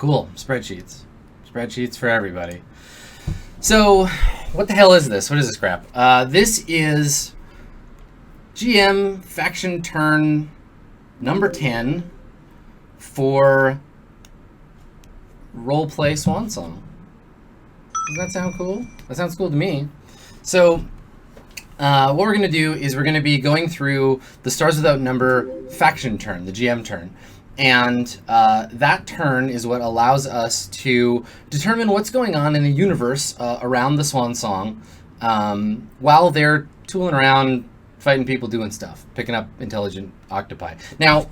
Cool. Spreadsheets. Spreadsheets for everybody. So, what the hell is this? What is this crap? This is GM faction turn number 10 for RollPlay Swan. Doesn't that sound cool? That sounds cool to me. So, what we're going to do is we're going to be going through the Stars Without Number faction turn, the GM turn. And that turn is what allows us to determine what's going on in the universe around the Swan Song while they're tooling around, fighting people, doing stuff, picking up intelligent octopi. Now,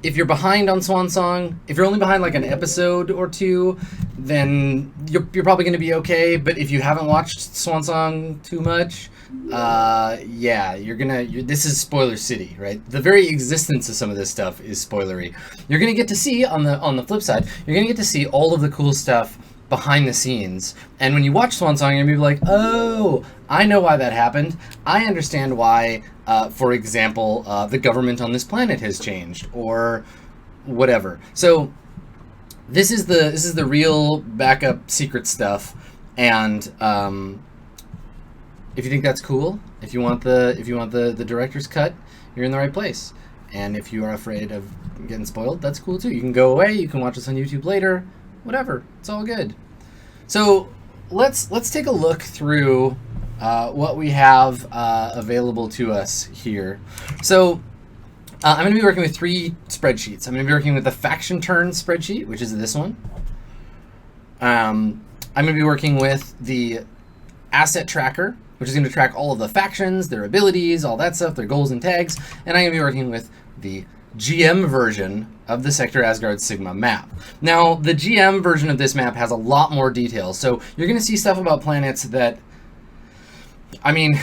if you're behind on Swan Song, if you're only behind like an episode or two, then you're probably going to be okay. But if you haven't watched Swan Song too much, yeah, this is spoiler city, right? The very existence of some of this stuff is spoilery. You're going to get to see, on the flip side, you're going to get to see all of the cool stuff behind the scenes. And when you watch Swan Song, you're going to be like, oh, I know why that happened. I understand why, for example, the government on this planet has changed, or whatever. So this is the real backup secret stuff. And if you think that's cool, if you want the director's cut, you're in the right place. And if you are afraid of getting spoiled, that's cool too. You can go away. You can watch this on YouTube later. Whatever. It's all good. So let's take a look through what we have available to us here. So I'm going to be working with 3 spreadsheets. I'm going to be working with the faction turn spreadsheet, which is this one. I'm going to be working with the asset tracker, which is going to track all of the factions, their abilities, all that stuff, their goals and tags. And I'm going to be working with the GM version of the Sector Asgard Sigma map. Now, the GM version of this map has a lot more details. So you're going to see stuff about planets that, I mean,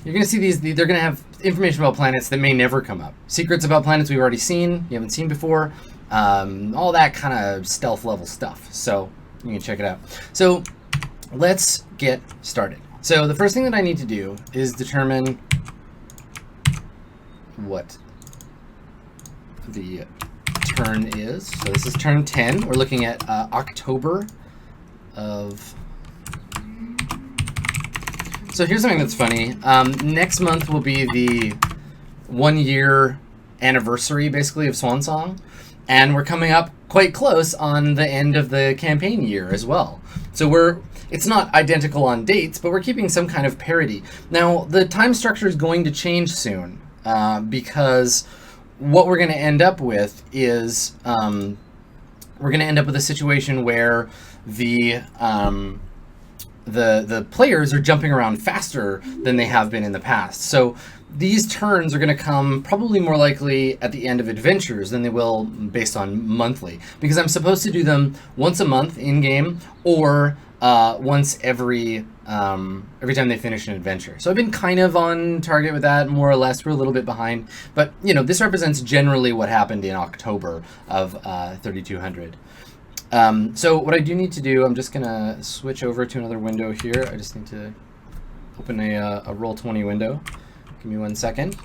you're going to see they're going to have information about planets that may never come up. Secrets about planets we've already seen, you haven't seen before, all that kind of stealth level stuff. So you can check it out. So let's get started. So the first thing that I need to do is determine what the turn is. So this is turn 10. We're looking at October of... So here's something that's funny. Next month will be the 1-year anniversary, basically, of Swan Song. And we're coming up quite close on the end of the campaign year as well. So it's not identical on dates, but we're keeping some kind of parity. Now, the time structure is going to change soon because what we're going to end up with is we're going to end up with a situation where the players are jumping around faster than they have been in the past. So these turns are going to come probably more likely at the end of adventures than they will based on monthly, because I'm supposed to do them once a month in game or once every time they finish an adventure. So I've been kind of on target with that, more or less. We're a little bit behind, but this represents generally what happened in October of 3200. So what I do need to do, I'm just gonna switch over to another window here. I just need to open a Roll20 window. Give me 1 second.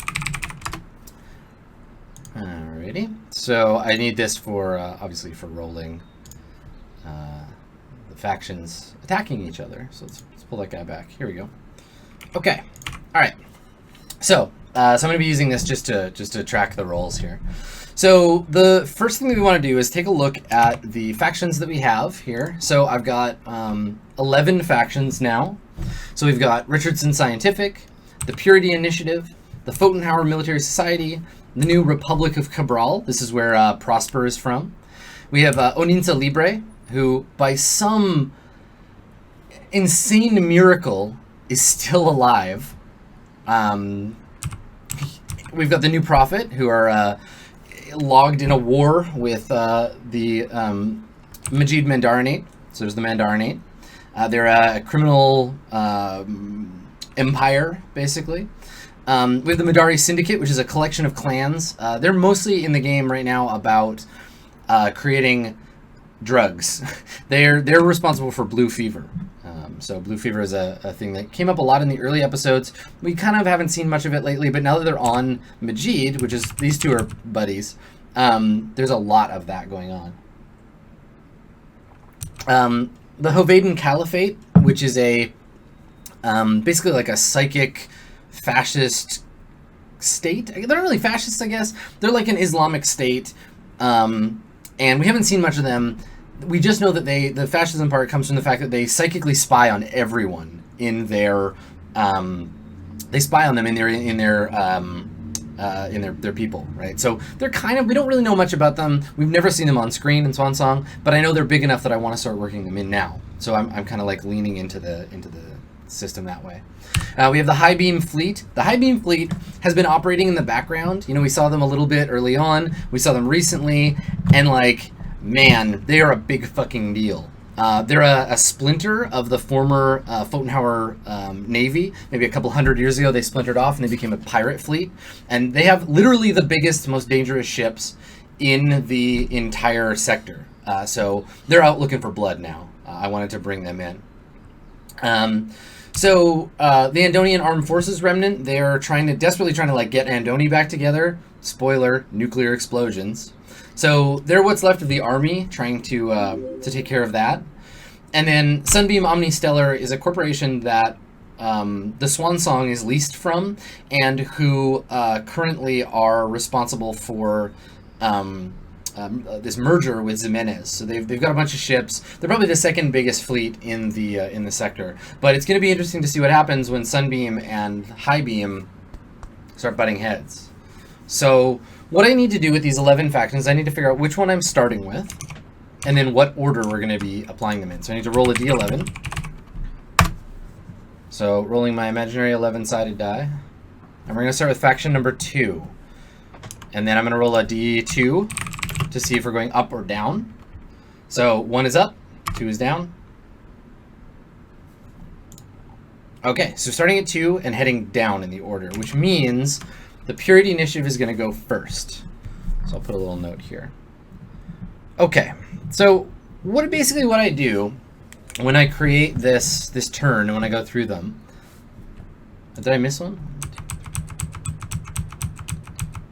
Alrighty. So I need this for obviously for rolling the factions attacking each other. So let's pull that guy back. Here we go. Okay. All right. So I'm going to be using this just to track the rolls here. So the first thing that we want to do is take a look at the factions that we have here. So I've got 11 factions now. So we've got Richardson Scientific, the Purity Initiative, the Photonhauer Military Society, the New Republic of Cabral. This is where Prosper is from. We have Oninsa Libre, who by some insane miracle is still alive. We've got the New Prophet, who are logged in a war with the Majid Mandarinate. So there's the Mandarinate. They're a criminal empire, basically. We have the Madari Syndicate, which is a collection of clans. They're mostly in the game right now about creating drugs. They're responsible for blue fever. So blue fever is a thing that came up a lot in the early episodes. We kind of haven't seen much of it lately, but now that they're on Majid, which is, these two are buddies, there's a lot of that going on. The Hovaden Caliphate, which is a basically like a psychic fascist state. They're not really fascists, I guess. They're like an Islamic state, and we haven't seen much of them. We just know that the fascism part comes from the fact that they psychically spy on everyone in their they spy on them in their people, right? So they're kind of, we don't really know much about them. We've never seen them on screen in Swan Song, but I know they're big enough that I want to start working them in now. So I'm kind of like leaning into the system that way. We have the HighBeam Fleet. The HighBeam Fleet has been operating in the background. You know, we saw them a little bit early on. We saw them recently, and like, man, they are a big fucking deal. They're a splinter of the former Pfotenhauer Navy. Maybe a couple hundred years ago, they splintered off and they became a pirate fleet. And they have literally the biggest, most dangerous ships in the entire sector. So they're out looking for blood now. I wanted to bring them in. The Andonian Armed Forces Remnant, they're desperately trying to like get Andoni back together. Spoiler, nuclear explosions. So they're what's left of the army trying to take care of that. And then Sunbeam Omnistellar is a corporation that the Swan Song is leased from, and who currently are responsible for this merger with Ximenez. So they've got a bunch of ships. They're probably the second biggest fleet in the sector. But it's going to be interesting to see what happens when Sunbeam and HighBeam start butting heads. So what I need to do with these 11 factions, I need to figure out which one I'm starting with, and then what order we're going to be applying them in. So I need to roll a d11. So rolling my imaginary 11-sided die. And we're going to start with faction number 2. And then I'm going to roll a d2 to see if we're going up or down. So 1 is up, 2 is down. Okay, so starting at 2 and heading down in the order, which means the Purity Initiative is going to go first. So I'll put a little note here. Okay, so what I do when I create this turn and when I go through them. Did I miss one?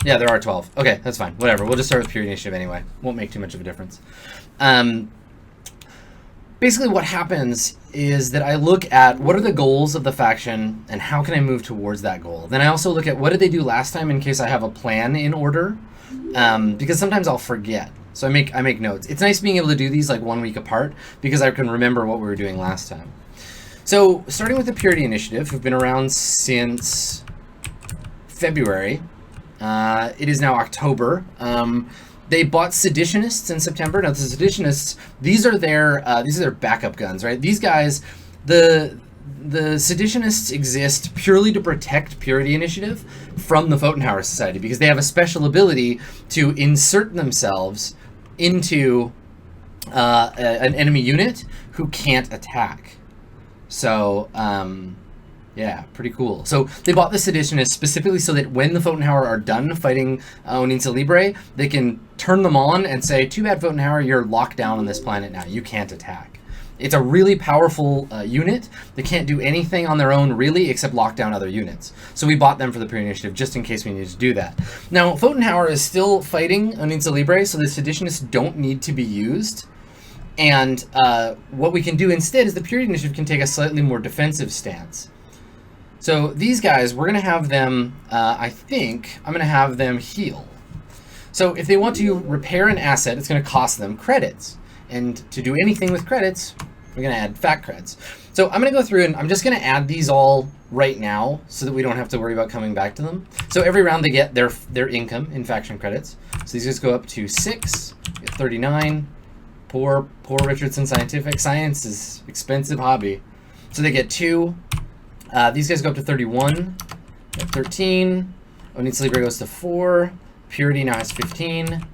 Yeah, there are 12. Okay, that's fine. Whatever. We'll just start with Purity Initiative anyway. Won't make too much of a difference. Basically what happens is that I look at what are the goals of the faction and how can I move towards that goal. Then I also look at what did they do last time in case I have a plan in order, because sometimes I'll forget. So I make notes. It's nice being able to do these like 1 week apart because I can remember what we were doing last time. So starting with the Purity Initiative, who've been around since February. It is now October. They bought Seditionists in September. Now the Seditionists, these are their backup guns, right? These guys, the Seditionists exist purely to protect Purity Initiative from the Pfotenhauer Society because they have a special ability to insert themselves into an enemy unit who can't attack. So, yeah, pretty cool. So they bought the Seditionists specifically so that when the Pfotenhauer are done fighting Oninsa Libre, they can turn them on and say, too bad, Pfotenhauer, you're locked down on this planet now. You can't attack. It's a really powerful unit. They can't do anything on their own, really, except lock down other units. So we bought them for the Purity Initiative just in case we needed to do that. Now, Pfotenhauer is still fighting Oninsa Libre, so the Seditionists don't need to be used. And what we can do instead is the Purity Initiative can take a slightly more defensive stance. So these guys, we're going to have them, I think, I'm going to have them heal. So if they want to repair an asset, it's going to cost them credits. And to do anything with credits, we're going to add fact creds. So I'm going to go through and I'm just going to add these all right now so that we don't have to worry about coming back to them. So every round they get their income in faction credits. So these guys go up to 6, get 39. Poor Richardson Scientific. Science is expensive hobby. So they get 2. These guys go up to 31, get 13. Oninsa Libre goes to 4. Purity now has 15.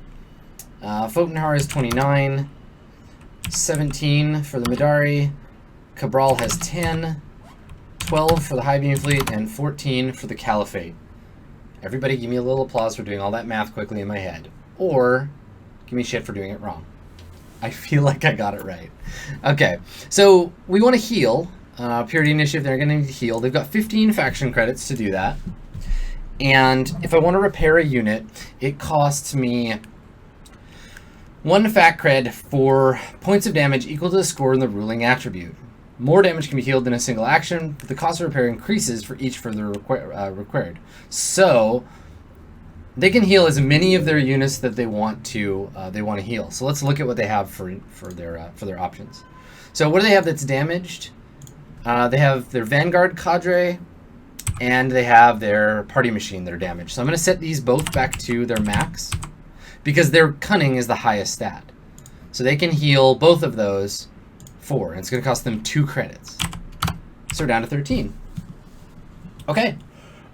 Pfotenhauer is 29. 17 for the Midari. Cabral has 10. 12 for the HighBeam Fleet, and 14 for the Caliphate. Everybody give me a little applause for doing all that math quickly in my head. Or give me shit for doing it wrong. I feel like I got it right. Okay, so we want to heal. Purity Initiative, they're going to need to heal. They've got 15 faction credits to do that. And if I want to repair a unit, it costs me 1 fact cred for points of damage equal to the score in the ruling attribute. More damage can be healed in a single action, but the cost of repair increases for each further required. So they can heal as many of their units that they want to heal. So let's look at what they have for their options. So what do they have that's damaged? They have their Vanguard cadre, and they have their party machine that are damaged. So I'm going to set these both back to their max, because their cunning is the highest stat. So they can heal both of those 4, and it's going to cost them 2 credits. So we're down to 13. Okay.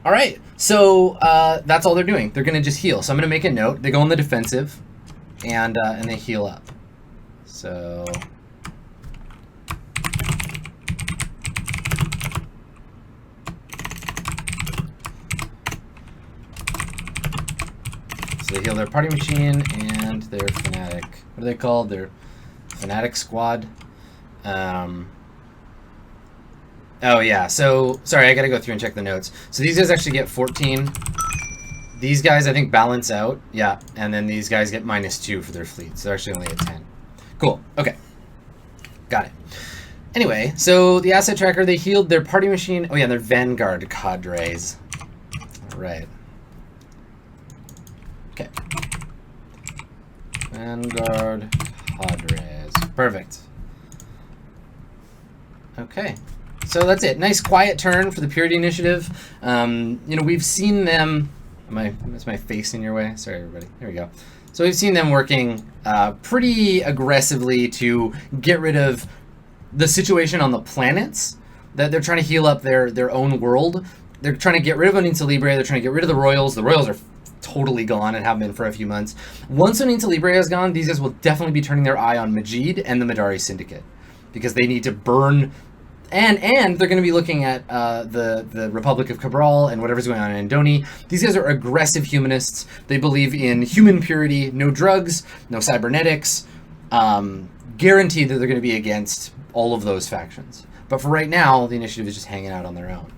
All right. So that's all they're doing. They're going to just heal. So I'm going to make a note. They go on the defensive, and they heal up. So they heal their party machine and their fanatic. What are they called? Their fanatic squad. Oh yeah. So sorry, I gotta go through and check the notes. So these guys actually get 14. These guys I think balance out. Yeah, and then these guys get -2 for their fleet. So they're actually only at 10. Cool. Okay. Got it. Anyway, so the asset tracker, they healed their party machine. Oh yeah, their Vanguard cadres. All right. Okay. Vanguard cadres. Perfect. Okay. So that's it. Nice quiet turn for the Purity Initiative. You know, we've seen them... Is my face in your way? Sorry, everybody. There we go. So we've seen them working pretty aggressively to get rid of the situation on the planets. That they're trying to heal up their own world. They're trying to get rid of Oninza Libre. They're trying to get rid of the Royals. The Royals are totally gone and have been for a few months. Once Oninza Libre is gone, these guys will definitely be turning their eye on Majid and the Madari Syndicate, because they need to burn, and they're going to be looking at the Republic of Cabral and whatever's going on in Andoni. These guys are aggressive humanists. They believe in human purity, no drugs, no cybernetics, guaranteed that they're going to be against all of those factions. But for right now, the initiative is just hanging out on their own.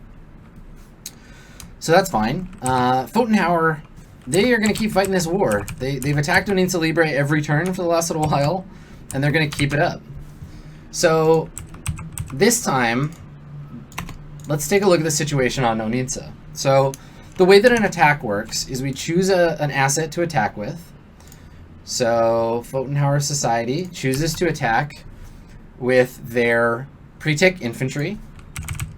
So that's fine. Fotenhauer, they are going to keep fighting this war. They've attacked Oninza Libre every turn for the last little while, and they're going to keep it up. So this time, let's take a look at the situation on Oninza. So the way that an attack works is we choose an asset to attack with. So Fotenhauer Society chooses to attack with their pre-tech infantry.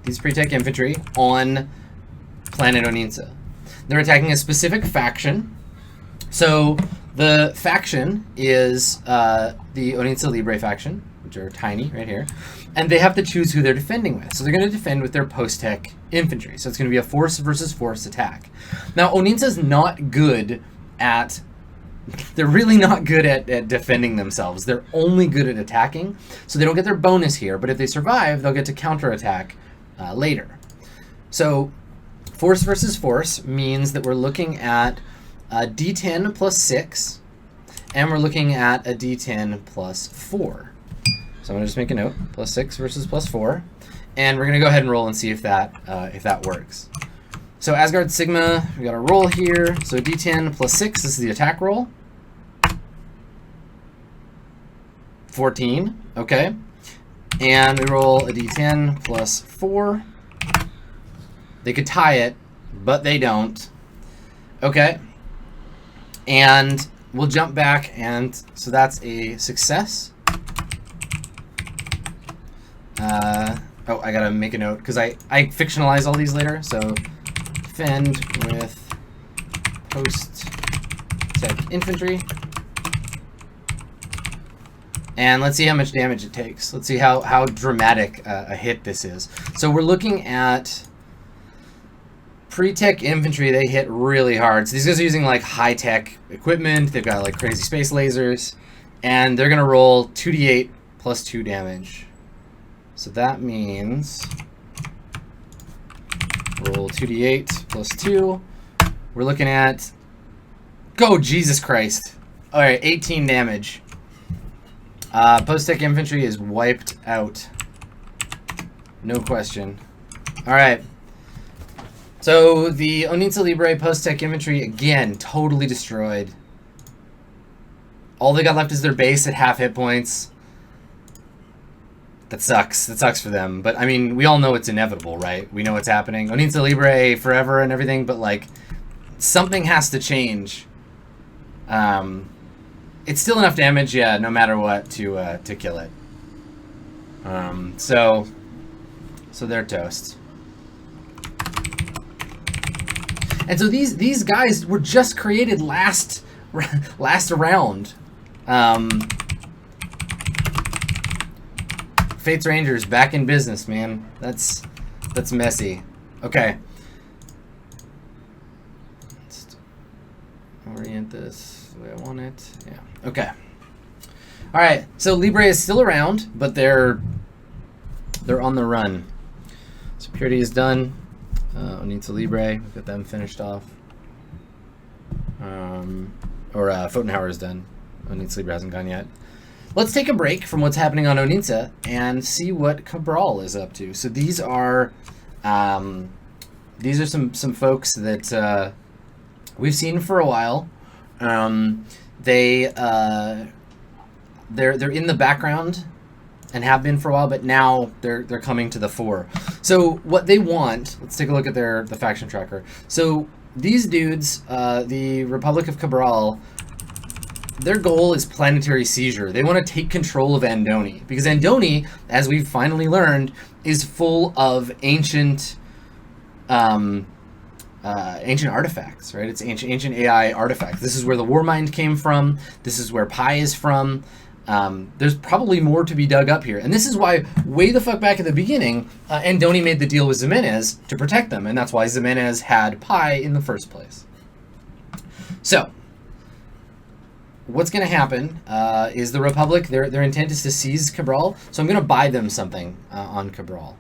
These pre-tech infantry on planet Oninza. They're attacking a specific faction. So the faction is the Oninza Libre faction, which are tiny right here. And they have to choose who they're defending with. So they're going to defend with their post-tech infantry. So it's going to be a force versus force attack. Now, Oninza's not good at... They're really not good at defending themselves. They're only good at attacking. So they don't get their bonus here. But if they survive, they'll get to counterattack later. So force versus force means that we're looking at a D10 plus 6. And we're looking at a D10 plus 4. So I'm going to just make a note, plus 6 versus plus 4. And we're going to go ahead and roll and see if that works. So Asgard Sigma, we got a roll here. So D10 plus 6, this is the attack roll. 14, okay. And we roll a D10 plus 4. They could tie it, but they don't. Okay. And we'll jump back, and so that's a success. Oh, I gotta make a note, because I fictionalize all these later. So defend with post-tech infantry. And let's see how much damage it takes. Let's see how dramatic a hit this is. So we're looking at pre-tech infantry. They hit really hard. So these guys are using like high-tech equipment. They've got like crazy space lasers. And they're going to roll 2d8 plus 2 damage. So that means roll 2d8 plus 2. We're looking at... Go, Jesus Christ. All right, 18 damage. Post-tech infantry is wiped out. No question. All right. So the Oninza Libre post-tech infantry, again, totally destroyed. All they got left is their base at half hit points. That sucks. That sucks for them. But, I mean, we all know it's inevitable, right? We know what's happening. Oninza Libre forever and everything, but, like, something has to change. It's still enough damage, yeah, no matter what, to kill it. So they're toast. And so these guys were just created last round. Fates Rangers back in business, man. That's messy. Okay. Let's orient this the way I want it. Yeah. Okay. All right. So Libre is still around, but they're on the run. Security is done. Oninza Libre. We've got them finished off. Pfotenhauer is done. Oninza Libre hasn't gone yet. Let's take a break from what's happening on Oninza and see what Cabral is up to. So these are some folks that we've seen for a while. They're in the background and have been for a while, but now they're coming to the fore. So what they want, let's take a look at the faction tracker. So these dudes, the Republic of Cabral, their goal is planetary seizure. They want to take control of Andoni, because Andoni, as we've finally learned, is full of ancient artifacts, right? It's ancient AI artifacts. This is where the Warmind came from. This is where Pi is from. There's probably more to be dug up here. And this is why, way the fuck back at the beginning, Andoni made the deal with Ximenez to protect them. And that's why Ximenez had Pi in the first place. So what's going to happen is the Republic, their intent is to seize Cabral. So I'm going to buy them something on Cabral.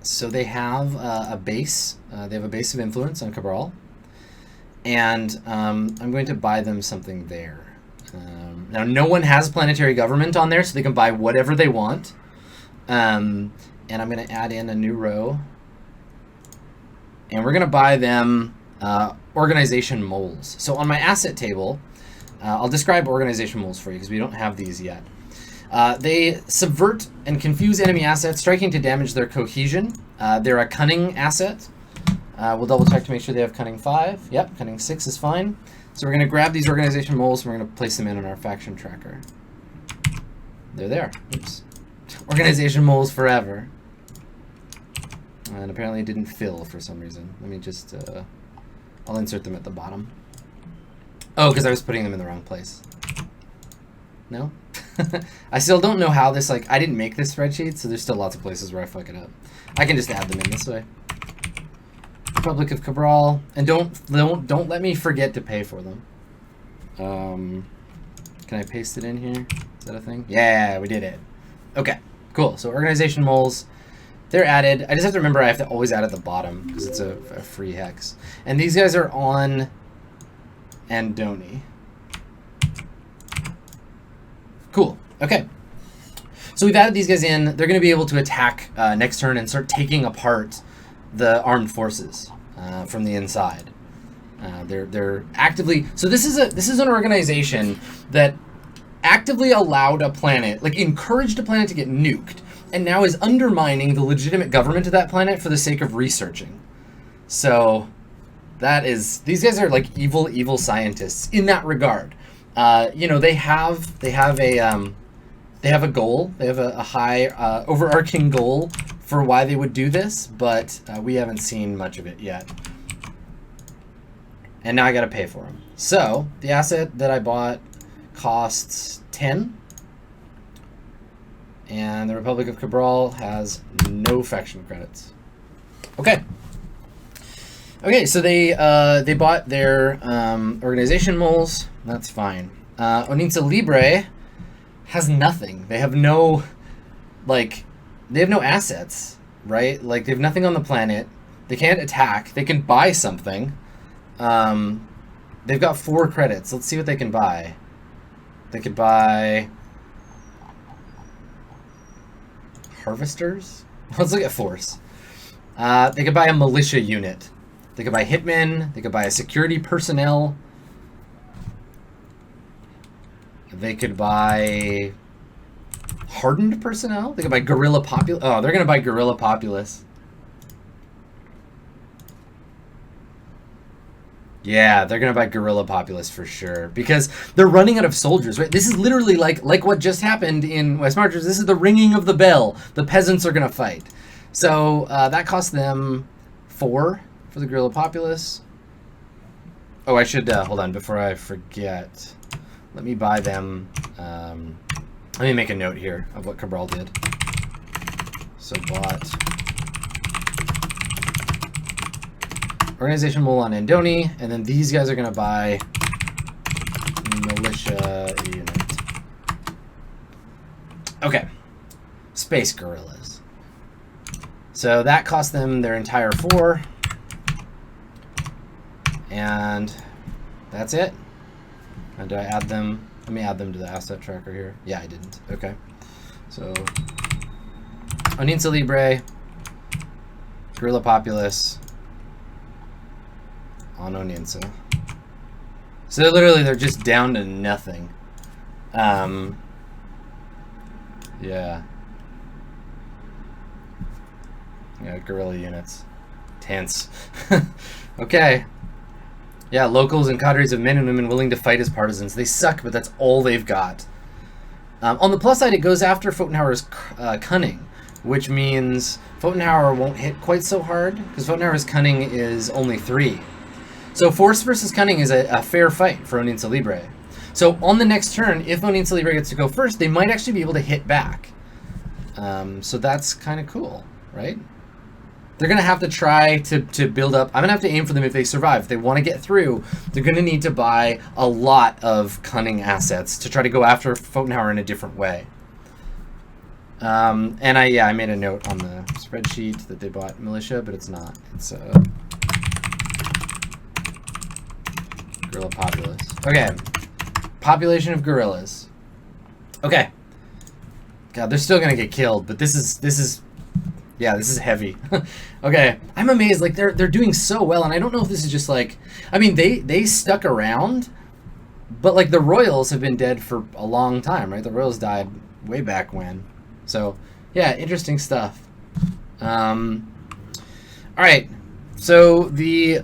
So they have a base. They have a base of influence on Cabral. And I'm going to buy them something there. Now, no one has planetary government on there, so they can buy whatever they want. And I'm going to add in a new row. And we're going to buy them organization moles. So on my asset table, I'll describe organization moles for you because we don't have these yet. They subvert and confuse enemy assets, striking to damage their cohesion. They're a cunning asset. We'll double check to make sure they have cunning 5. Yep, cunning 6 is fine. So we're going to grab these organization moles and we're going to place them in on our faction tracker. They're there. Oops. Organization moles forever. And apparently it didn't fill for some reason. Let me just, I'll insert them at the bottom. Oh, because I was putting them in the wrong place. No? I still don't know how this, I didn't make this spreadsheet, so there's still lots of places where I fuck it up. I can just add them in this way. Republic of Cabral, and don't let me forget to pay for them. Can I paste it in here? Is that a thing? Yeah, we did it. Okay, cool. So organization moles, they're added. I just have to remember I have to always add at the bottom because it's a free hex. And these guys are on Andoni. Cool. Okay. So we've added these guys in. They're going to be able to attack next turn and start taking apart the armed forces from the inside. They're actively. So this is an organization that actively allowed a planet, encouraged a planet to get nuked, and now is undermining the legitimate government of that planet for the sake of researching. So these guys are evil scientists in that regard. They have a goal. They have a high overarching goal for why they would do this, but we haven't seen much of it yet. And now I got to pay for them. So the asset that I bought costs 10, and the Republic of Cabral has no faction credits. Okay. Okay, so they bought their organization moles. That's fine. Oninza Libre has nothing. They have no, they have no assets, right? They have nothing on the planet. They can't attack. They can buy something. They've got 4 credits. Let's see what they can buy. They could buy harvesters. Let's look at force. They could buy a militia unit. They could buy hitmen. They could buy a security personnel. They could buy hardened personnel. They could buy guerrilla populace. Oh, they're going to buy guerrilla populace. Yeah, they're going to buy guerrilla populace for sure because they're running out of soldiers, right? This is literally like what just happened in West Marches. This is the ringing of the bell. The peasants are going to fight. So that cost them 4 for the guerrilla populace. Oh, I should, hold on, before I forget. Let me buy them, let me make a note here of what Cabral did. So bought Organization Mole on Andoni, and then these guys are going to buy Militia Unit. Okay. Space Guerrillas. So that cost them their entire 4. And that's it. And do I add them? Let me add them to the asset tracker here. Yeah, I didn't. Okay. So Oninsa Libre, Guerrilla Populace on Oninsa. So they're just down to nothing. Yeah. Yeah, guerrilla units. Tense. Okay. Yeah, locals and cadres of men and women willing to fight as partisans. They suck, but that's all they've got. On the plus side, it goes after Pfotenhauer's cunning, which means Pfotenhauer won't hit quite so hard, because Pfotenhauer's cunning is only 3. So force versus cunning is a fair fight for Oninsa Libre. So on the next turn, if Oninsa Libre gets to go first, they might actually be able to hit back. So that's kind of cool, right? They're going to have to try to build up. I'm going to have to aim for them if they survive. If they want to get through, they're going to need to buy a lot of cunning assets to try to go after Pfotenhauer in a different way. And I made a note on the spreadsheet that they bought militia, but it's not. It's guerrilla populace. Okay. Population of guerrillas. Okay. God, they're still going to get killed, but this is yeah, this is heavy. Okay, I'm amazed. Like they're doing so well, and I don't know if this is just like, I mean, they stuck around, but like the Royals have been dead for a long time, right? The Royals died way back when. So yeah, interesting stuff. All right, so the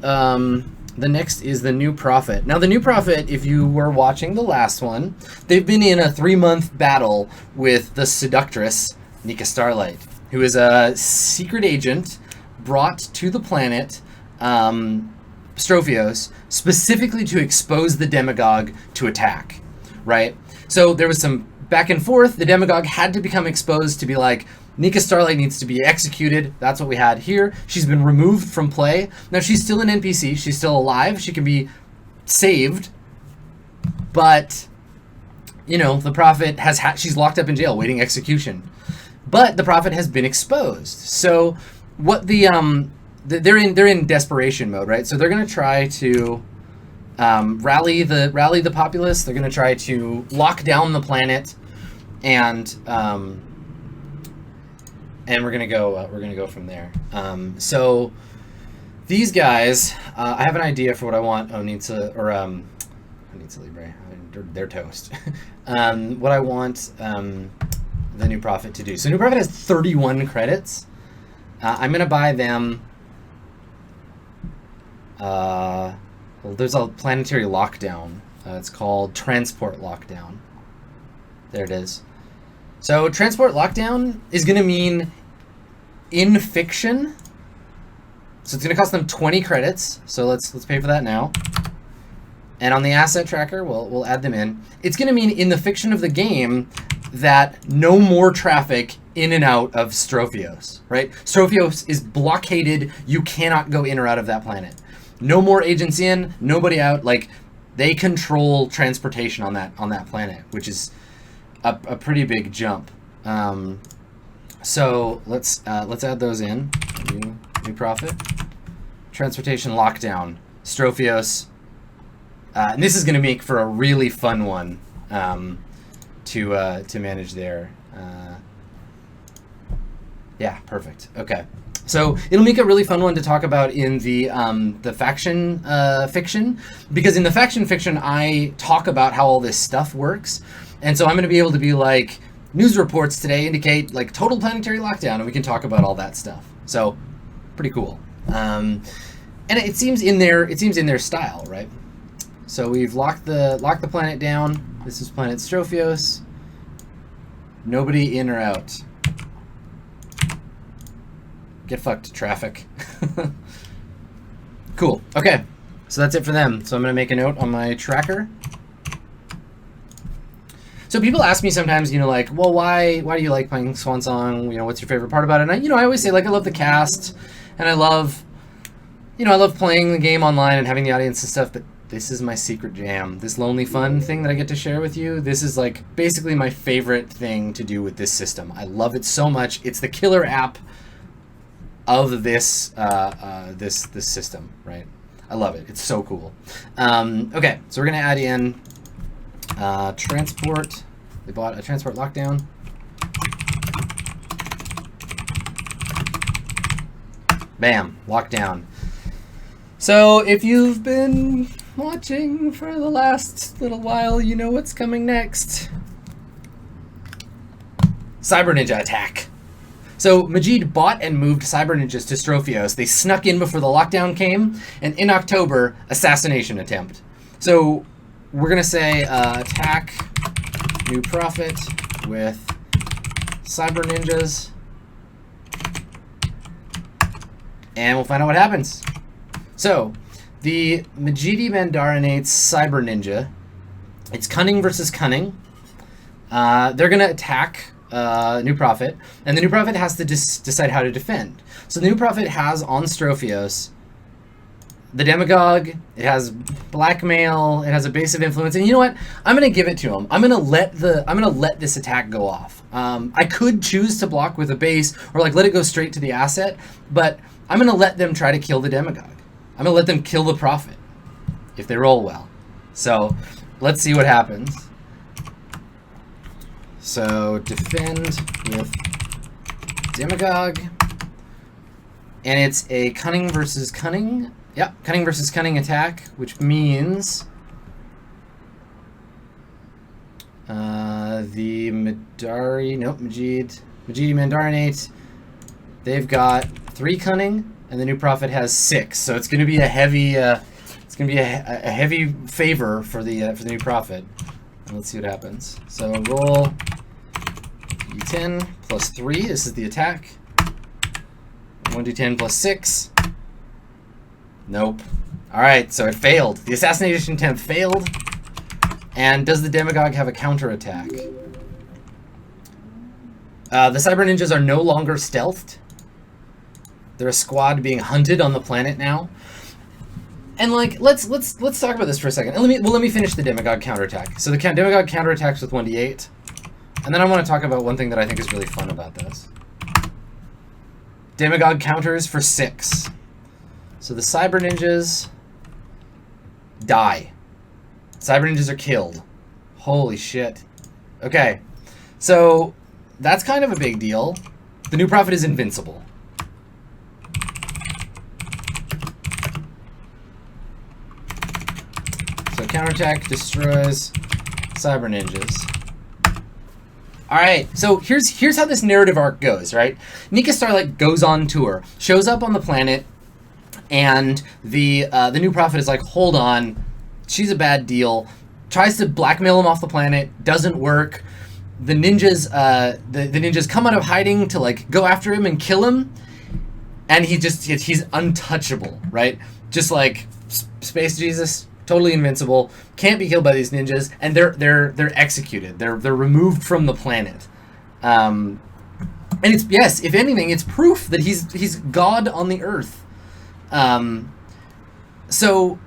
next is the New Prophet. Now the New Prophet, if you were watching the last one, they've been in a 3-month battle with the Seductress Nika Starlight, who is a secret agent brought to the planet Strophios specifically to expose the demagogue to attack, right? So there was some back and forth. The demagogue had to become exposed to be like, Nika Starlight needs to be executed. That's what we had here. She's been removed from play. Now she's still an NPC. She's still alive. She can be saved. But, you know, the Prophet has she's locked up in jail waiting execution. But the Prophet has been exposed. So what they're in desperation mode, right? So they're going to try to rally the populace. They're going to try to lock down the planet, and we're going to go from there. So these guys, I have an idea for what I want Oninsa Libre. They're toast. What I want the New Prophet to do. So New Prophet has 31 credits. I'm going to buy them. Well, there's a planetary lockdown. It's called Transport Lockdown. There it is. So Transport Lockdown is going to mean in fiction. So it's going to cost them 20 credits. So let's pay for that now. And on the asset tracker, we'll add them in. It's going to mean in the fiction of the game that no more traffic in and out of Strophios, right? Strophios is blockaded. You cannot go in or out of that planet. No more agents in, nobody out. Like, they control transportation on that planet, which is a pretty big jump. So let's add those in. New Prophet, transportation lockdown, Strophios, and this is going to make for a really fun one to manage there. Yeah, perfect. Okay. So it'll make a really fun one to talk about in the faction fiction, because in the faction fiction I talk about how all this stuff works, and so I'm going to be able to be like, news reports today indicate like total planetary lockdown, and we can talk about all that stuff. So pretty cool. And it seems in their style, right? So we've locked the planet down. This is planet Strophios. Nobody in or out. Get fucked, traffic. Cool. Okay. So that's it for them. So I'm going to make a note on my tracker. So people ask me sometimes, you know, like, well, why do you like playing Swan Song? You know, what's your favorite part about it? And I always say, like, I love the cast, and I love playing the game online and having the audience and stuff, but this is my secret jam. This Lonely Fun thing that I get to share with you, this is like basically my favorite thing to do with this system. I love it so much. It's the killer app of this this system, right? I love it. It's so cool. Okay, so we're gonna add in transport. We bought a transport lockdown. Bam, lockdown. So if you've been watching for the last little while, you know what's coming next. Cyber Ninja attack. So Majid bought and moved Cyber Ninjas to Strophios. They snuck in before the lockdown came, and in October, assassination attempt. So we're gonna say attack New Prophet with Cyber Ninjas, and we'll find out what happens. So the Majidi Mandarinate's Cyber Ninja, it's cunning versus cunning. They're gonna attack New Prophet, and the New Prophet has to decide how to defend. So the New Prophet has on Strophios the Demagogue, it has blackmail, it has a base of influence, and you know what? I'm gonna give it to him. I'm gonna let this attack go off. I could choose to block with a base or like let it go straight to the asset, but I'm gonna let them try to kill the Demagogue. I'm gonna let them kill the Prophet if they roll well. So let's see what happens. So defend with Demagogue, and it's a cunning versus cunning. Yep, cunning versus cunning attack, which means the Majidi Mandarinate, they've got 3 cunning, and the New Prophet has 6. So it's going to be a heavy, a heavy favor for the New Prophet. And let's see what happens. So roll d10 plus 3. This is the attack. 1d10 plus 6. Nope. All right, so it failed. The assassination attempt failed. And does the Demagogue have a counterattack? The Cyber Ninjas are no longer stealthed. They're a squad being hunted on the planet now. And like, let's talk about this for a second. And let me finish the Demagogue counterattack. So the Demagogue counterattacks with 1d8, and then I want to talk about one thing that I think is really fun about this. Demagogue counters for 6. So the Cyber Ninjas die. Cyber Ninjas are killed. Holy shit. Okay, so that's kind of a big deal. The New Prophet is invincible. So counterattack destroys Cyber Ninjas. All right, so here's how this narrative arc goes, right? Nika Starlight goes on tour, shows up on the planet, and the New Prophet is like, hold on, she's a bad deal. Tries to blackmail him off the planet, doesn't work. The ninjas, the ninjas come out of hiding to like go after him and kill him, and he's untouchable, right? Just like Space Jesus, totally invincible, can't be killed by these ninjas, and they're executed. They're removed from the planet. And it's, yes, if anything, it's proof that he's God on the earth. So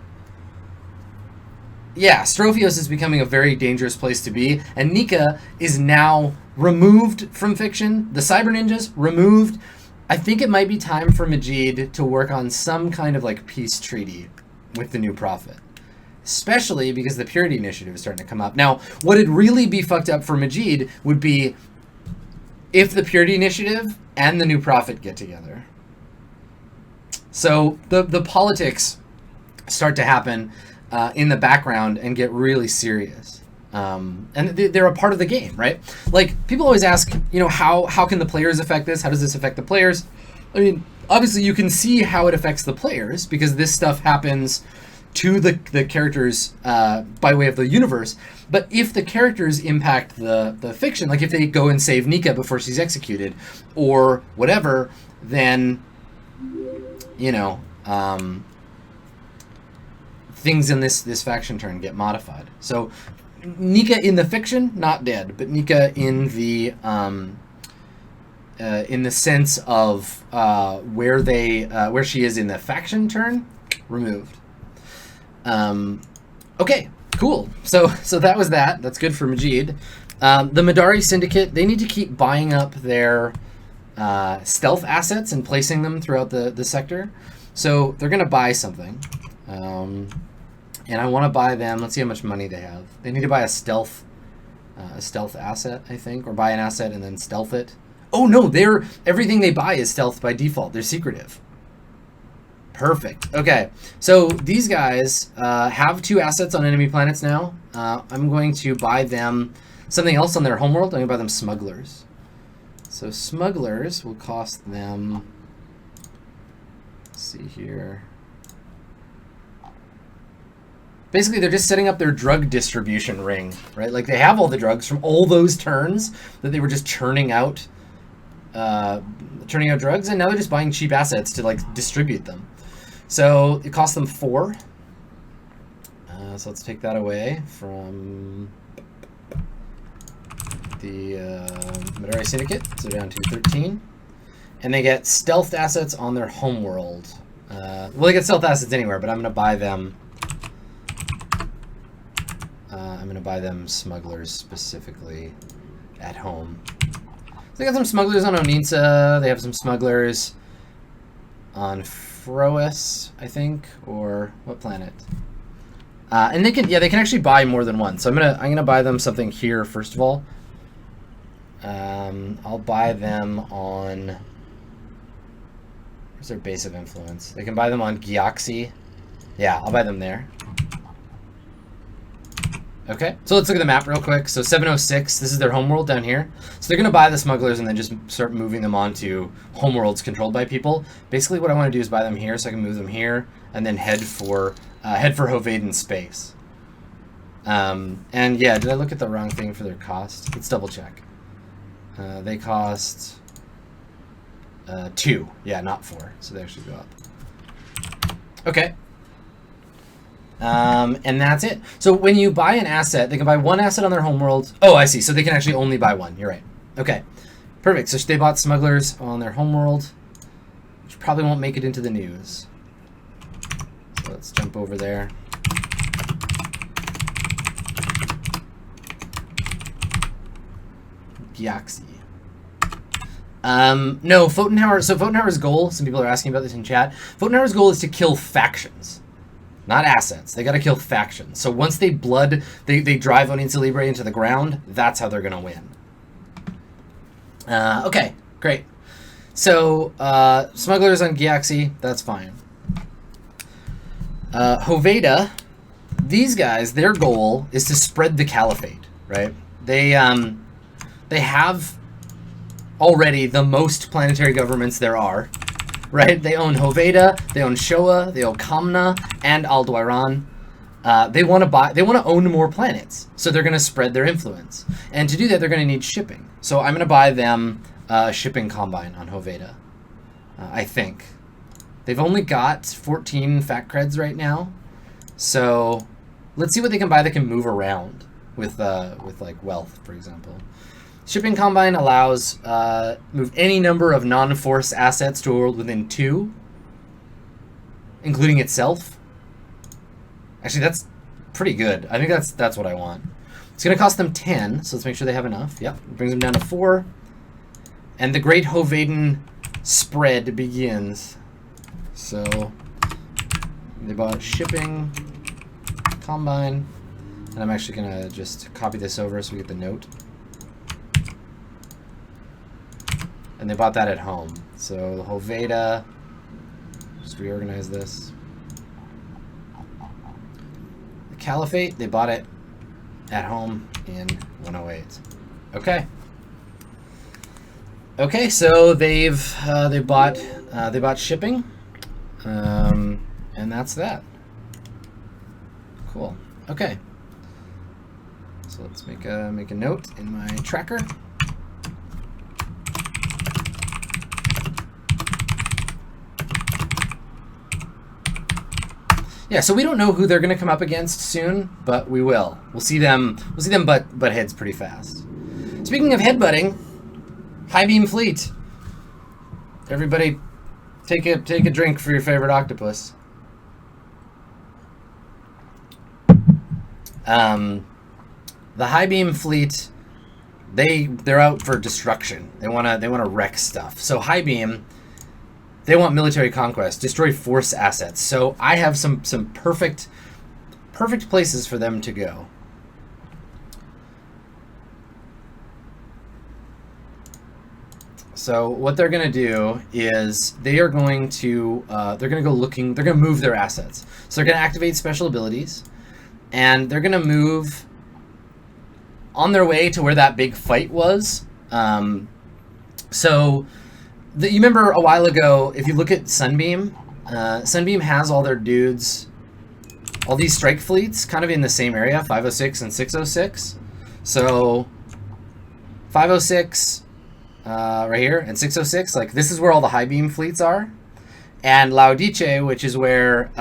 yeah, Strophios is becoming a very dangerous place to be, and Nika is now removed from fiction. The Cyber Ninjas removed. I think it might be time for Majid to work on some kind of like peace treaty with the New Prophet, especially because the Purity Initiative is starting to come up. Now, what would really be fucked up for Majid would be if the Purity Initiative and the New Prophet get together. So the politics start to happen in the background and get really serious. And they're a part of the game, right? Like, people always ask, you know, how can the players affect this? How does this affect the players? I mean, obviously you can see how it affects the players because this stuff happens to the characters by way of the universe. But if the characters impact the fiction, like if they go and save Nika before she's executed or whatever, then, you know, things in this faction turn get modified. So Nika in the fiction, not dead, but Nika in the sense of where she is in the faction turn, removed. Okay, cool. So that was that. That's good for Majid. The Madari Syndicate, they need to keep buying up their stealth assets and placing them throughout the sector. So they're going to buy something. And I want to buy them. Let's see how much money they have. They need to buy a stealth asset, I think, or buy an asset and then stealth it. Oh no, everything they buy is stealth by default. They're secretive. Perfect. Okay, so these guys have 2 assets on enemy planets now. I'm going to buy them something else on their homeworld. I'm going to buy them smugglers. So smugglers will cost them, let's see here. Basically, they're just setting up their drug distribution ring, right? Like, they have all the drugs from all those turns that they were just churning out drugs, and now they're just buying cheap assets to, like, distribute them. So it costs them 4. So let's take that away from the Madari Syndicate. So down to 13. And they get stealth assets on their homeworld. Well, they get stealth assets anywhere, but I'm going to buy them. I'm going to buy them smugglers specifically at home. So they got some smugglers on Oninsa. They have some smugglers on Frois, I think, or what planet? And they can actually buy more than one. So I'm gonna buy them something here first of all. I'll buy them on. Where's their base of influence? They can buy them on Gyaxi. Yeah, I'll buy them there. Okay, so let's look at the map real quick. So 706, this is their homeworld down here. So they're going to buy the smugglers and then just start moving them onto homeworlds controlled by people. Basically what I want to do is buy them here so I can move them here and then head for Hovaden space. And yeah, did I look at the wrong thing for their cost? Let's double check. They cost 2, yeah, not 4, so they actually go up. Okay. And that's it. So when you buy an asset, they can buy 1 asset on their homeworld. Oh, I see. So they can actually only buy 1. You're right. Okay. Perfect. So they bought smugglers on their homeworld, which probably won't make it into the news. So let's jump over there. Gyaxi. No, Photonhauer. So Photonhauer's goal, some people are asking about this in chat. Photonhauer's goal is to kill factions. Not assets. They got to kill factions. So once they drive Oninsa Libre into the ground, that's how they're going to win. Okay, great. So smugglers on Gyaxi, that's fine. Hoveda, these guys, their goal is to spread the caliphate, right? They have already the most planetary governments there are. Right, they own Hoveda, they own Showa, they own Kamna, and Aldebaran. They want to own more planets, so they're going to spread their influence. And to do that, they're going to need shipping. So I'm going to buy them a shipping combine on Hoveda. I think they've only got 14 fact creds right now, so let's see what they can buy that can move around with like wealth, for example. Shipping Combine allows move any number of non-force assets to a world within 2, including itself. Actually, that's pretty good. I think that's what I want. It's going to cost them 10, so let's make sure they have enough. Yep, it brings them down to 4. And the Great Hovaden spread begins. So they bought Shipping Combine, and I'm actually going to just copy this over so we get the note. and they bought that at home. So the whole Veda, just reorganize this. The Caliphate, they bought it at home in 108. Okay. Okay, so they bought shipping, and that's that. Cool. Okay. So let's make a note in my tracker. Yeah, so we don't know who they're going to come up against soon, but we will. We'll see them butt heads pretty fast. Speaking of headbutting, HighBeam Fleet. Everybody, take a drink for your favorite octopus. The HighBeam Fleet, they're out for destruction. They wanna wreck stuff. So HighBeam, they want military conquest, destroy force assets. So I have some perfect places for them to go. So what they're going to do is they're going to go looking. They're going to move their assets. So they're going to activate special abilities, and they're going to move on their way to where that big fight was. You remember a while ago, if you look at Sunbeam, Sunbeam has all their dudes, all these strike fleets kind of in the same area, 506 and 606. So 506 right here and 606, like this is where all the HighBeam fleets are. And Laodice, which is where,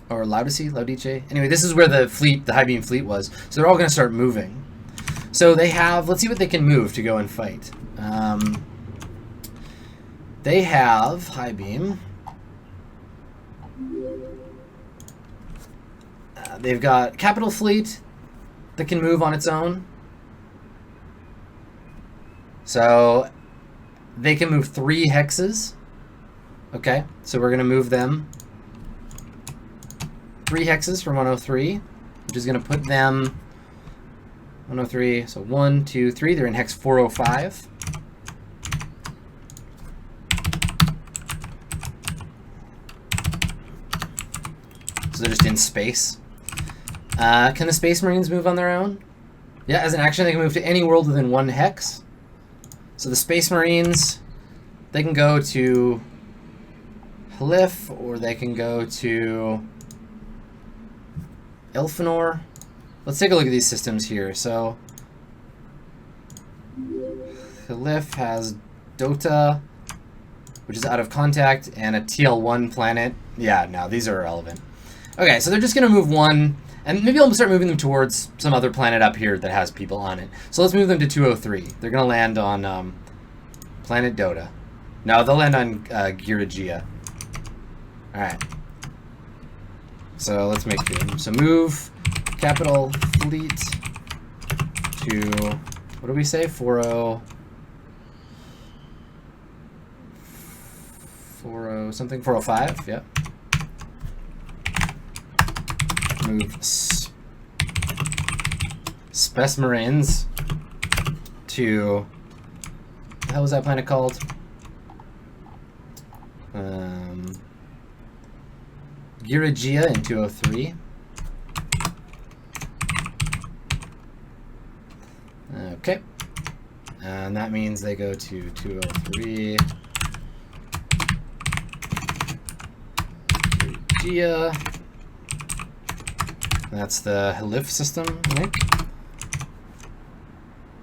or Laodice, anyway, this is where the HighBeam fleet was. So they're all going to start moving. So they have, let's see what they can move to go and fight. They have HighBeam. They've got Capital Fleet that can move on its own. So they can move 3 hexes. Okay, so we're going to move them 3 hexes from 103, which is going to put them 103. So 1, 2, 3. They're in hex 405. So they're just in space. Can the Space Marines move on their own? Yeah, as an action, they can move to any world within 1 hex. So the Space Marines, they can go to Halif, or they can go to Elfinor. Let's take a look at these systems here. So Halif has Dota, which is out of contact, and a TL1 planet. Yeah, no, these are irrelevant. Okay, so they're just going to move 1, and maybe I'll start moving them towards some other planet up here that has people on it. So let's move them to 203. They're going to land on planet Dota. No, they'll land on Giragia. Alright. So let's make them. So move Capital Fleet to, what do we say? 40 something? 405, yep. Move Space Marines to, what the hell was that planet called? Giragia in 203. Okay. And that means they go to 203. Giragia. That's the Halif system, I think.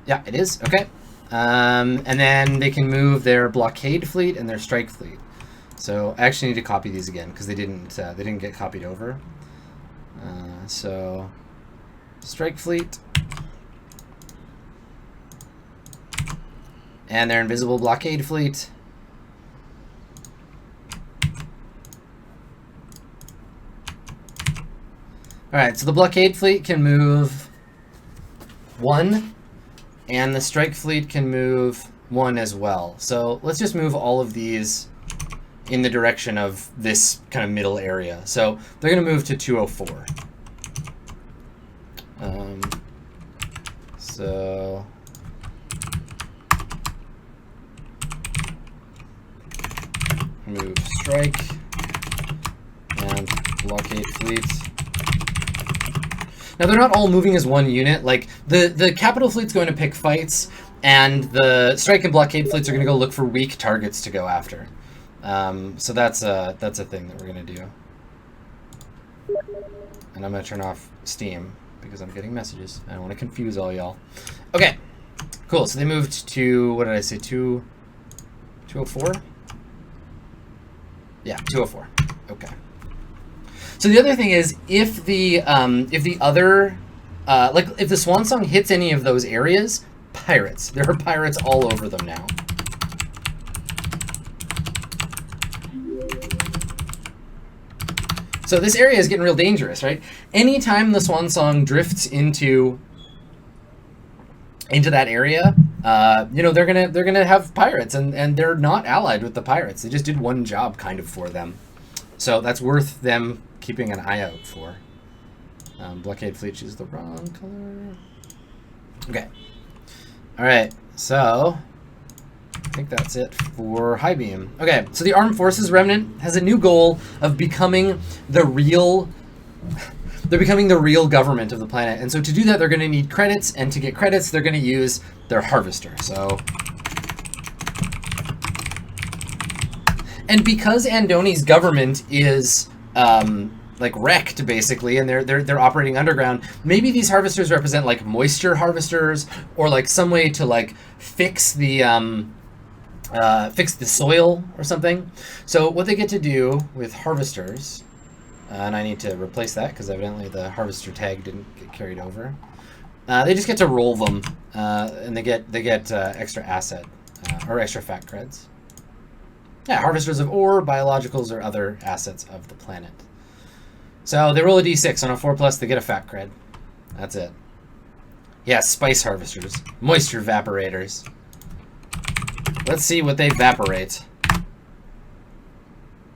Yeah, it is. Okay. And then they can move their blockade fleet and their strike fleet. So I actually need to copy these again because they didn't get copied over. So strike fleet and their invisible blockade fleet. All right, so the blockade fleet can move 1, and the strike fleet can move 1 as well. So let's just move all of these in the direction of this kind of middle area. So they're going to move to 204. So move strike and blockade fleet. Now they're not all moving as one unit. Like the capital fleet's going to pick fights, and the strike and blockade fleets are going to go look for weak targets to go after. So that's a thing that we're going to do. And I'm going to turn off Steam because I'm getting messages. I don't want to confuse all y'all. Okay, cool. So they moved to, what did I say, 204? Yeah, 204. Okay. So the other thing is, if the other, like if the Swan Song hits any of those areas, pirates. There are pirates all over them now. So this area is getting real dangerous, right? Anytime the Swan Song drifts into that area, you know, they're gonna have pirates, and they're not allied with the pirates. They just did one job kind of for them. So that's worth them keeping an eye out for. Blockade fleet chooses the wrong color. Okay. All right. So I think that's it for HighBeam. Okay. So the Armed Forces Remnant has a new goal of becoming the real. They're becoming the real government of the planet, and so to do that, they're going to need credits, and to get credits, they're going to use their harvester. So. And because Andoni's government is like wrecked basically, and they're operating underground, maybe these harvesters represent like moisture harvesters, or like some way to like fix the soil or something. So what they get to do with harvesters, and I need to replace that because evidently the harvester tag didn't get carried over. They just get to roll them, and they get extra asset or extra fat creds. Yeah, harvesters of ore, biologicals, or other assets of the planet. So they roll a d6. On a 4+, they get a fat cred. That's it. Yeah, spice harvesters. Moisture evaporators. Let's see what they evaporate.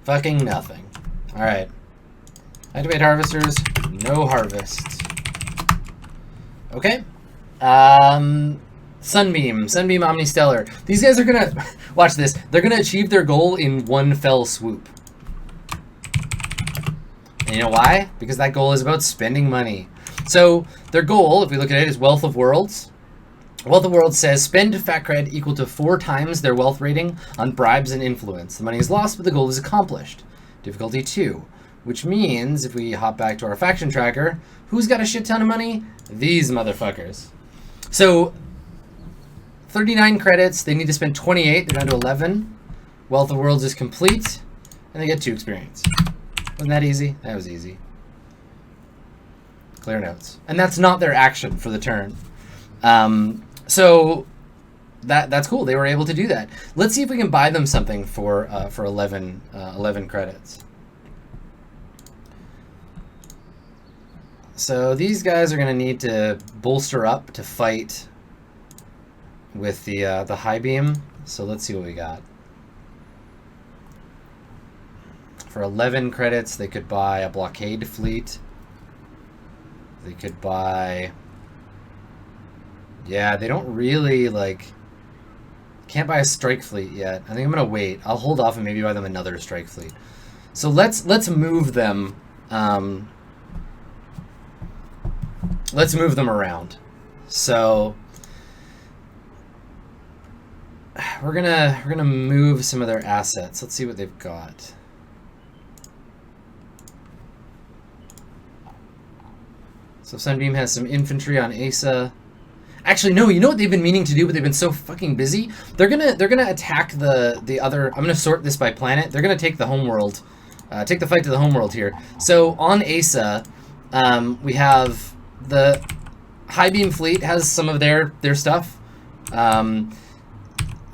Fucking nothing. Alright. Activate harvesters. No harvest. Okay. Sunbeam Omnistellar. These guys are gonna, watch this, they're gonna achieve their goal in one fell swoop. And you know why? Because that goal is about spending money. So their goal, if we look at it, is Wealth of Worlds. Wealth of Worlds says spend fat cred equal to 4 times their wealth rating on bribes and influence. The money is lost, but the goal is accomplished. Difficulty 2, which means if we hop back to our faction tracker, who's got a shit ton of money? These motherfuckers. So 39 credits, they need to spend 28, they're down to 11. Wealth of Worlds is complete, and they get 2 experience. Wasn't that easy? That was easy. Clear notes. And that's not their action for the turn. So that's cool. They were able to do that. Let's see if we can buy them something for 11 credits. So these guys are going to need to bolster up to fight with the HighBeam. So let's see what we got. For 11 credits, they could buy a blockade fleet. They could buy... Yeah, they don't really, like... Can't buy a strike fleet yet. I think I'm going to wait. I'll hold off and maybe buy them another strike fleet. So let's move them... let's move them around. So... We're gonna move some of their assets. Let's see what they've got. So Sunbeam has some infantry on Asa. Actually, no. You know what they've been meaning to do, but they've been so fucking busy. They're gonna attack the other. I'm gonna sort this by planet. They're gonna take the homeworld, take the fight to the homeworld here. So on Asa, we have the HighBeam Fleet has some of their stuff.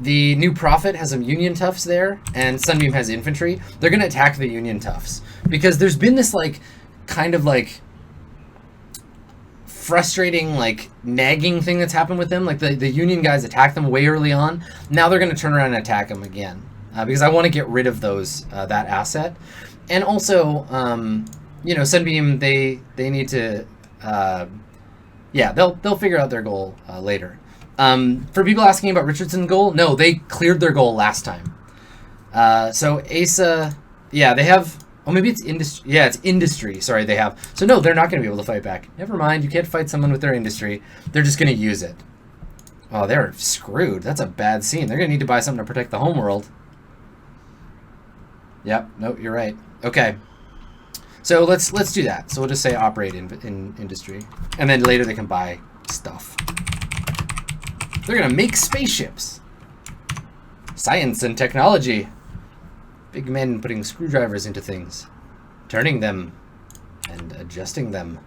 The New Prophet has some Union Toughs there, and Sunbeam has infantry. They're gonna attack the Union Toughs because there's been this like kind of like frustrating like nagging thing that's happened with them. Like the Union guys attacked them way early on. Now they're gonna turn around and attack them again because I want to get rid of those that asset. And also, you know, Sunbeam they need to yeah, they'll figure out their goal later. For people asking about Richardson's goal, no, they cleared their goal last time. So Asa, yeah, they have. Oh, maybe it's industry. Yeah, it's industry. Sorry, they have. So no, they're not going to be able to fight back. Never mind. You can't fight someone with their industry. They're just going to use it. Oh, they're screwed. That's a bad scene. They're going to need to buy something to protect the homeworld. Yep. No, you're right. Okay. So let's do that. So we'll just say operate in industry, and then later they can buy stuff. They're going to make spaceships. Science and technology. Big men putting screwdrivers into things, turning them, and adjusting them.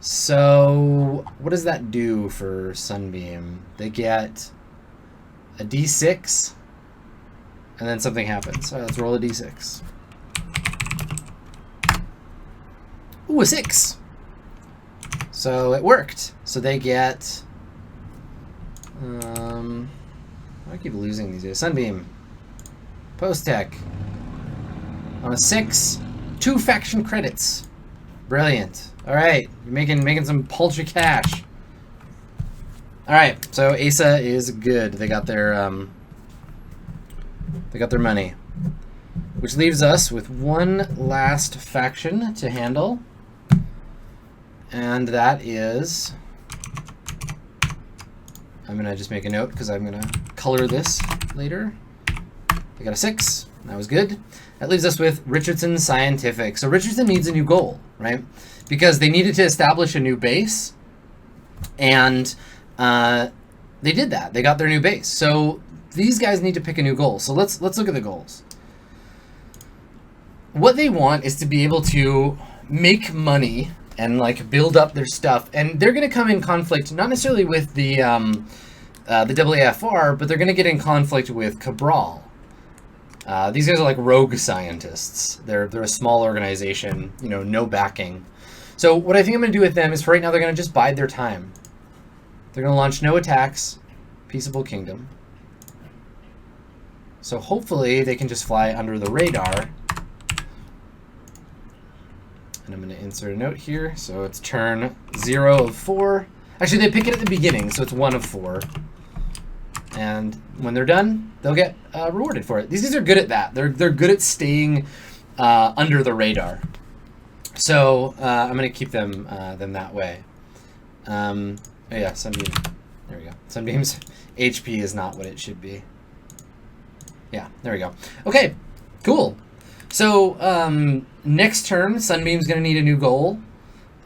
So, what does that do for Sunbeam? They get a D6, and then something happens. All right, let's roll a D6. Ooh, a 6. So it worked. So they get... I keep losing these days. Sunbeam. Post-tech. On a 6, 2 faction credits. Brilliant. Alright, you're making some paltry cash. Alright, so Asa is good. They got their money. Which leaves us with one last faction to handle. And that is... I'm going to just make a note because I'm going to color this later. I got a 6. That was good. That leaves us with Richardson Scientific. So Richardson needs a new goal, right? Because they needed to establish a new base. And they did that. They got their new base. So these guys need to pick a new goal. So let's look at the goals. What they want is to be able to make money and like build up their stuff. And they're going to come in conflict, not necessarily with the WAFR, but they're going to get in conflict with Cabral. These guys are like rogue scientists. They're a small organization, you know, no backing. So what I think I'm going to do with them is for right now they're going to just bide their time. They're going to launch no attacks, peaceable kingdom. So hopefully they can just fly under the radar. And I'm going to insert a note here. So it's turn 0 of 4. Actually, they pick it at the beginning, so it's 1 of 4. And when they're done, they'll get rewarded for it. These guys are good at that. They're good at staying under the radar. So I'm going to keep them that way. Oh yeah, Sunbeam. There we go. Sunbeam's HP is not what it should be. Yeah, there we go. Okay, cool. So next turn, Sunbeam's going to need a new goal.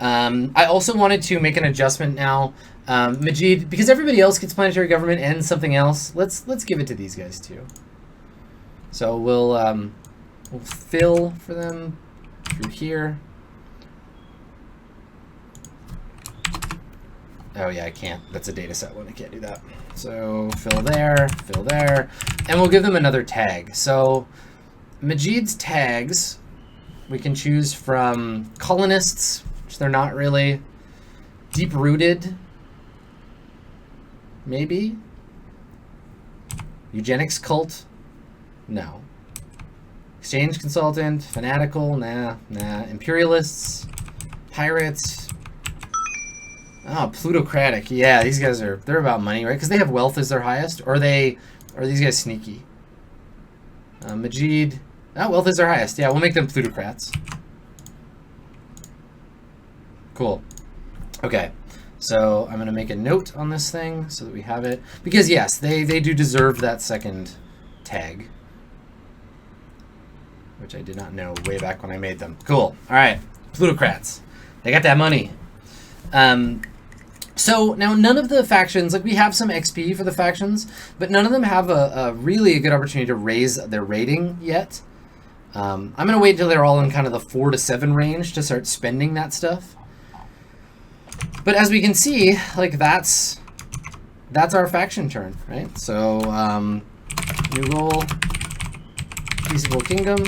I also wanted to make an adjustment now. Majid, because everybody else gets planetary government and something else, let's give it to these guys too. So we'll fill for them through here. Oh yeah, I can't. That's a data set one. I can't do that. So fill there, and we'll give them another tag. So Majid's tags, we can choose from colonists, which they're not really. Deep-rooted, maybe. Eugenics cult, no. Exchange consultant, fanatical, nah. Imperialists, pirates. Oh, plutocratic. Yeah, these guys they're about money, right? Because they have wealth as their highest, or are these guys sneaky? Majid. Oh, wealth is their highest. Yeah, we'll make them plutocrats. Cool. Okay, so I'm going to make a note on this thing so that we have it. Because, yes, they do deserve that second tag. Which I did not know way back when I made them. Cool. All right, plutocrats. They got that money. So now none of the factions, like we have some XP for the factions, but none of them have a really good opportunity to raise their rating yet. I'm going to wait until they're all in kind of the 4 to 7 range to start spending that stuff. But as we can see, like that's our faction turn, right? So new goal, peaceable kingdom,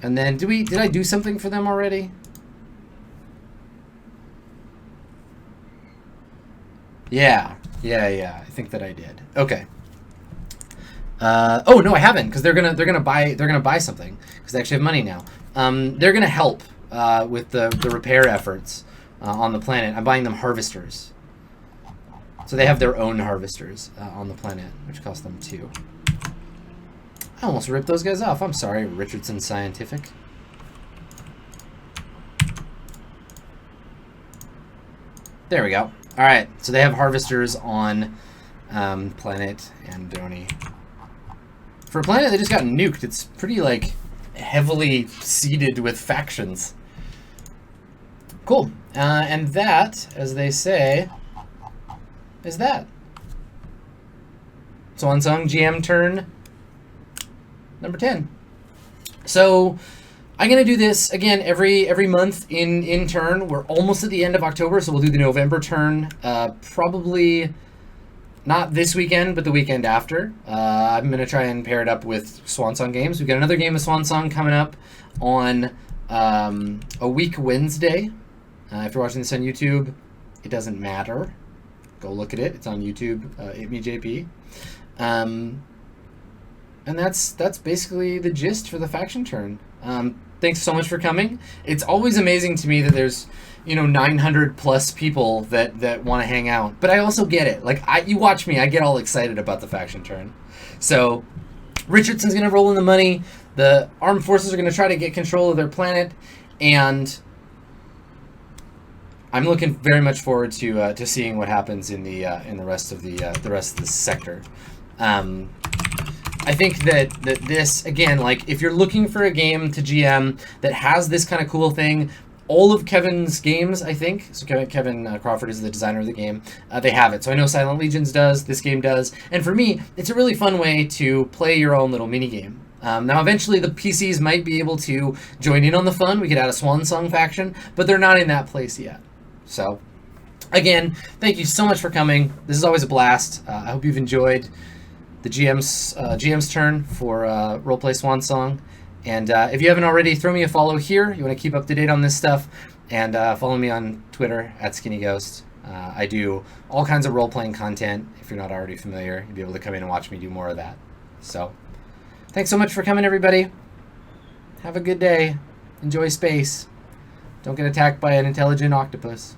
and then did I do something for them already? Yeah. I think that I did. Okay. Oh no, I haven't, because they're gonna buy something because they actually have money now. They're gonna help with the repair efforts on the planet. I'm buying them harvesters, so they have their own harvesters on the planet, which cost them 2. I almost ripped those guys off. I'm sorry, Richardson Scientific. There we go. All right, so they have harvesters on Planet Andoni. For a planet that just got nuked, it's pretty, like, heavily seeded with factions. Cool. And that, as they say, is that. Swansong GM turn number 10. So I'm going to do this, again, every month in turn. We're almost at the end of October, so we'll do the November turn probably not this weekend, but the weekend after. I'm going to try and pair it up with Swansong games. We've got another game of Swansong coming up on a week Wednesday. If you're watching this on YouTube, it doesn't matter. Go look at it. It's on YouTube, JP. And that's basically the gist for the faction turn. Thanks so much for coming. It's always amazing to me that there's 900 plus people that want to hang out. But I also get it. Like you watch me, I get all excited about the faction turn. So Richardson's going to roll in the money. The armed forces are going to try to get control of their planet, and I'm looking very much forward to seeing what happens in the rest of the sector. I think that this, again, like, if you're looking for a game to GM that has this kind of cool thing, all of Kevin's games, I think, so Kevin Crawford is the designer of the game, they have it. So I know Silent Legions does, this game does, and for me, it's a really fun way to play your own little mini game. Now, eventually, the PCs might be able to join in on the fun. We could add a Swansong faction, but they're not in that place yet. So, again, thank you so much for coming. This is always a blast. I hope you've enjoyed the GM's turn for RollPlay Swansong. And if you haven't already, throw me a follow here. You want to keep up to date on this stuff. And follow me on Twitter @SkinnyGhost. I do all kinds of role-playing content. If you're not already familiar, you'll be able to come in and watch me do more of that. So, thanks so much for coming, everybody. Have a good day. Enjoy space. Don't get attacked by an intelligent octopus.